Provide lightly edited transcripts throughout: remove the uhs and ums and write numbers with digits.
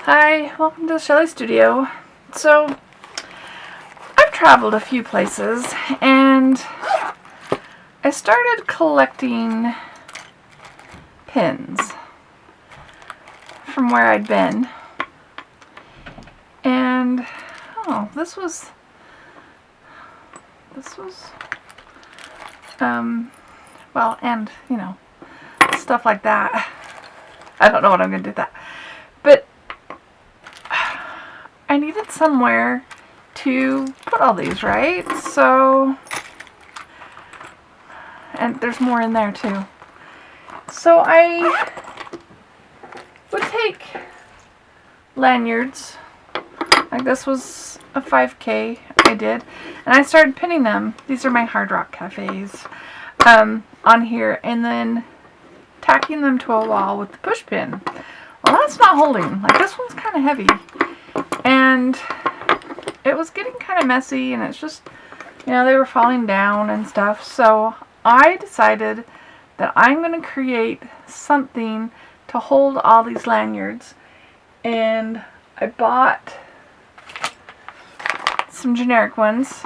Hi, welcome to the Shelley Studio. So, I've traveled a few places and I started collecting pins from where I'd been. And, this was, well, and, stuff like that. I don't know what I'm going to do with that. But I needed somewhere to put all these, right? So, and there's more in there too. So I would take lanyards, like this was a 5K I did, and I started pinning them. These are my Hard Rock Cafes on here, and then tacking them to a wall with the push pin. Well, that's not holding. Like, this one's kind of heavy, and it was getting kind of messy, and it's just, they were falling down and stuff. So I decided that I'm going to create something to hold all these lanyards, and I bought some generic ones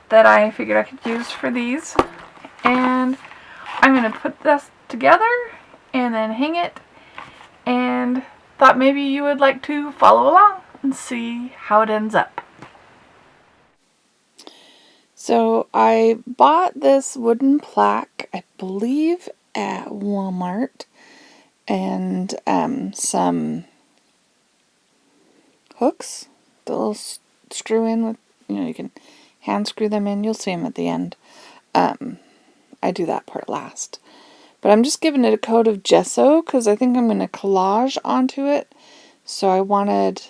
that I figured I could use for these, and I'm going to put this together and then hang it, and thought maybe you would like to follow along and see how it ends up. So I bought this wooden plaque, I believe at Walmart, and some hooks, the little screw in with, you can hand screw them in. You'll see them at the end. I do that part last. But I'm just giving it a coat of gesso because I think I'm going to collage onto it. So I wanted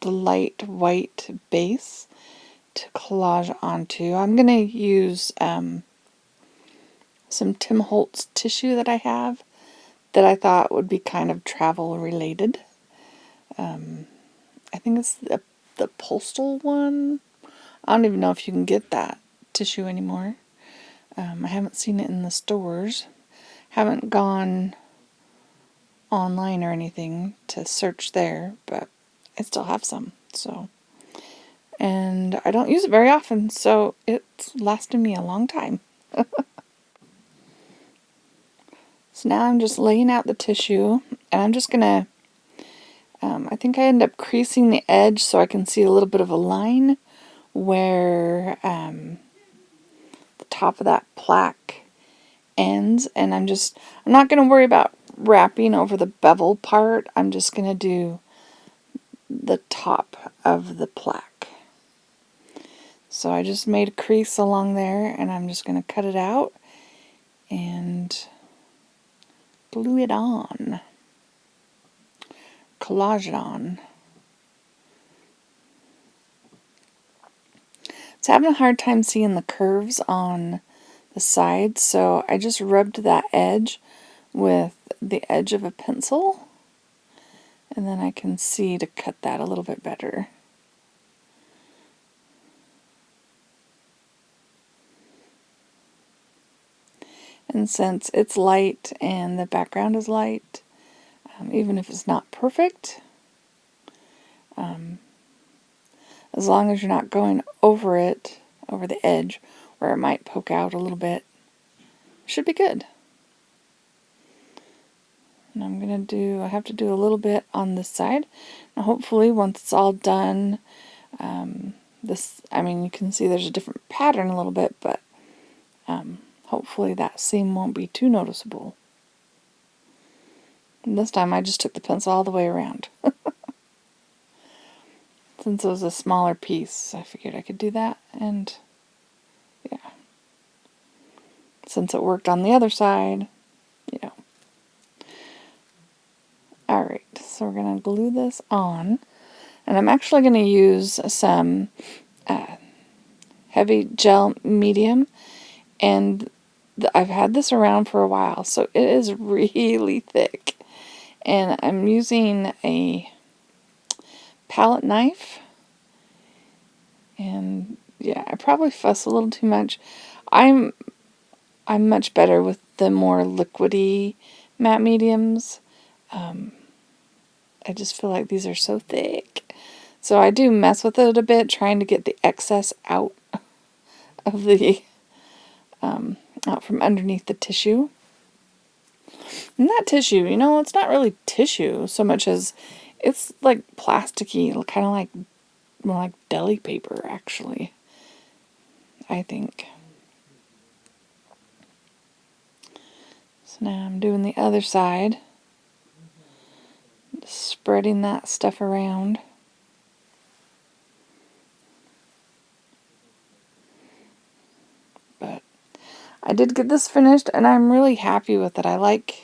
the light white base to collage onto. I'm going to use some Tim Holtz tissue that I have that I thought would be kind of travel related. I think it's the postal one. I don't even know if you can get that tissue anymore. I haven't seen it in the stores. Haven't gone online or anything to search there, but I still have some. So, and I don't use it very often, so it's lasted me a long time. So now I'm just laying out the tissue, and I'm just gonna, I think I end up creasing the edge so I can see a little bit of a line where the top of that plaque ends, and I'm not going to worry about wrapping over the bevel part. I'm just going to do the top of the plaque. So I just made a crease along there, and I'm just going to cut it out and glue it on, collage it on. It's having a hard time seeing the curves on the sides, so I just rubbed that edge with the edge of a pencil, and then I can see to cut that a little bit better. And since it's light and the background is light, even if it's not perfect, as long as you're not going over it, over the edge, where it might poke out a little bit, it should be good. And I have to do a little bit on this side. Now hopefully once it's all done, you can see there's a different pattern a little bit, but hopefully that seam won't be too noticeable. And this time I just took the pencil all the way around. Since it was a smaller piece, I figured I could do that, and yeah. Since it worked on the other side, Alright, so we're going to glue this on, and I'm actually going to use some heavy gel medium, and I've had this around for a while, so it is really thick, and I'm using a palette knife, and yeah, I probably fuss a little too much. I'm much better with the more liquidy matte mediums. I just feel like these are so thick. So I do mess with it a bit, trying to get the excess out of the, out from underneath the tissue. And that tissue, it's not really tissue so much as it's like plasticky, kind of like, more like deli paper, actually, I think. So now I'm doing the other side, spreading that stuff around. But I did get this finished, and I'm really happy with it. I like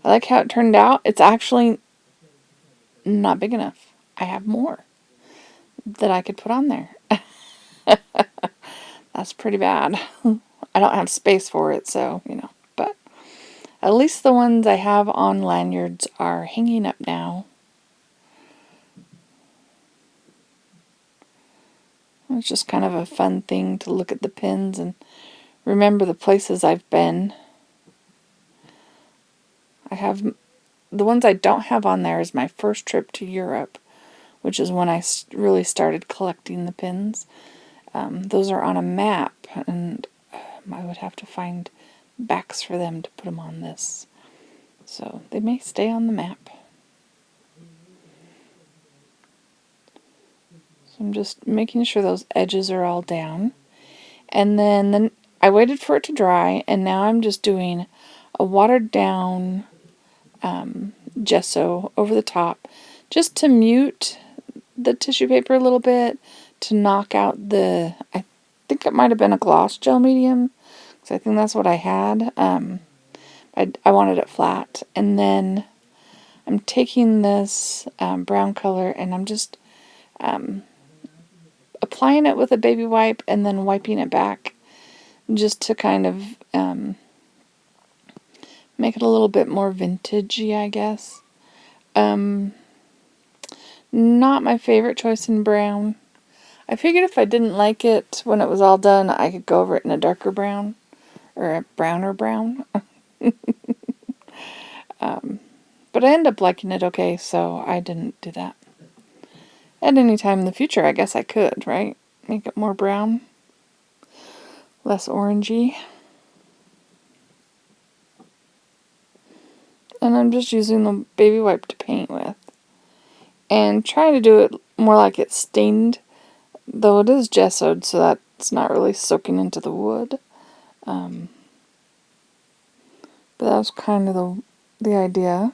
how it turned out. It's actually not big enough. I have more that I could put on there. That's pretty bad. I don't have space for it, so, but at least the ones I have on lanyards are hanging up now. It's just kind of a fun thing to look at the pins and remember the places I've been. I have, the ones I don't have on there is my first trip to Europe, which is when I really started collecting the pins. Those are on a map, and I would have to find backs for them to put them on this. So they may stay on the map. So I'm just making sure those edges are all down. And then I waited for it to dry, and now I'm just doing a watered down gesso over the top, just to mute the tissue paper a little bit, to knock out I think it might have been a gloss gel medium, because I think that's what I had. I wanted it flat. And then I'm taking this brown color, and I'm just applying it with a baby wipe and then wiping it back, just to kind of make it a little bit more vintagey, I guess. Not my favorite choice in brown. I figured if I didn't like it when it was all done, I could go over it in a darker brown, or a browner brown. But I ended up liking it okay, so I didn't do that. At any time in the future, I guess I could, right? Make it more brown, less orangey. And I'm just using the baby wipe to paint with. And trying to do it more like it's stained, though it is gessoed, so that's not really soaking into the wood. But that was kind of the idea.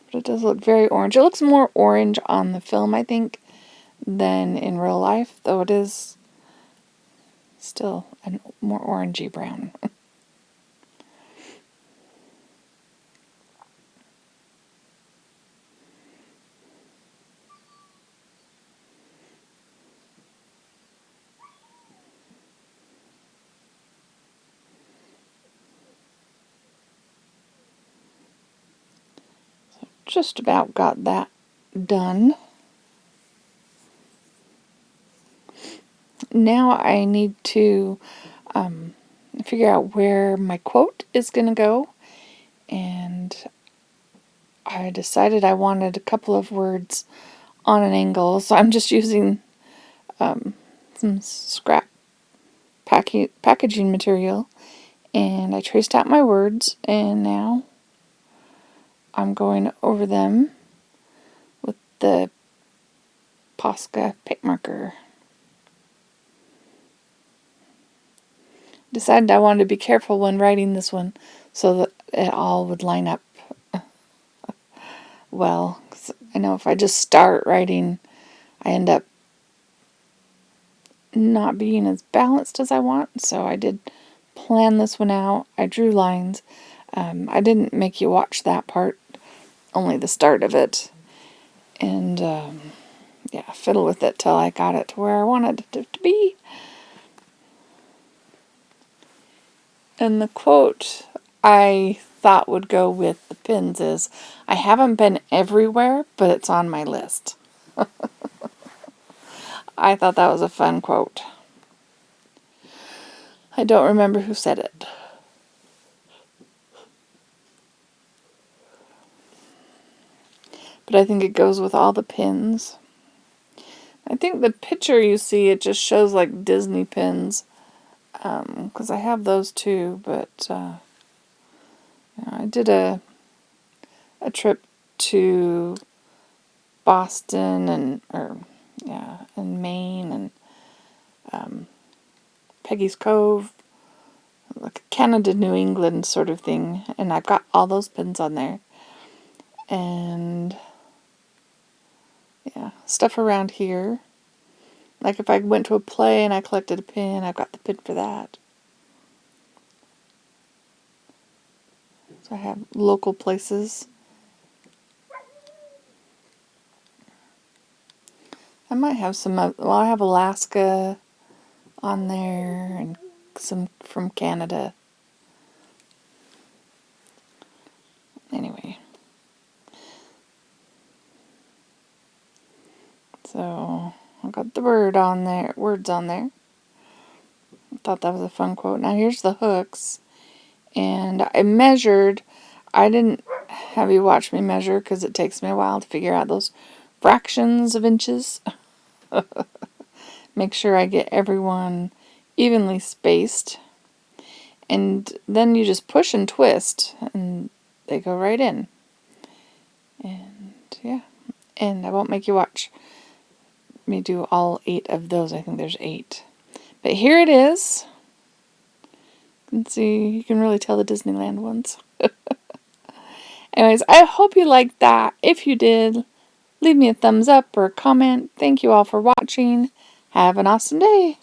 But it does look very orange. It looks more orange on the film, I think, than in real life, though it is still a more orangey brown. Just about got that done. Now I need to figure out where my quote is going to go, and I decided I wanted a couple of words on an angle, so I'm just using some scrap packaging material, and I traced out my words, and now I'm going over them with the Posca paint marker. Decided I wanted to be careful when writing this one so that it all would line up well. 'Cause I know if I just start writing, I end up not being as balanced as I want. So I did plan this one out. I drew lines. I didn't make you watch that part, only the start of it. And yeah, fiddle with it till I got it to where I wanted it to be. And the quote I thought would go with the pins is, "I haven't been everywhere, but it's on my list." I thought that was a fun quote. I don't remember who said it. but I think it goes with all the pins. I think the picture you see, it just shows like Disney pins, because I have those too, but I did a trip to Boston and Maine and Peggy's Cove, like Canada, New England sort of thing, and I've got all those pins on there. And yeah, stuff around here. Like if I went to a play and I collected a pin, I've got the pin for that. So I have local places. I might have some, I have Alaska on there and some from Canada. Anyway. So I got the words on there. I thought that was a fun quote. Now here's the hooks. And I measured. I didn't have you watch me measure because it takes me a while to figure out those fractions of inches. Make sure I get everyone evenly spaced. And then you just push and twist and they go right in. And yeah. And I won't make you watch me do all 8 of those. I think there's 8. But here it is. You can see, you can really tell the Disneyland ones. Anyways, I hope you liked that. If you did, leave me a thumbs up or a comment. Thank you all for watching. Have an awesome day.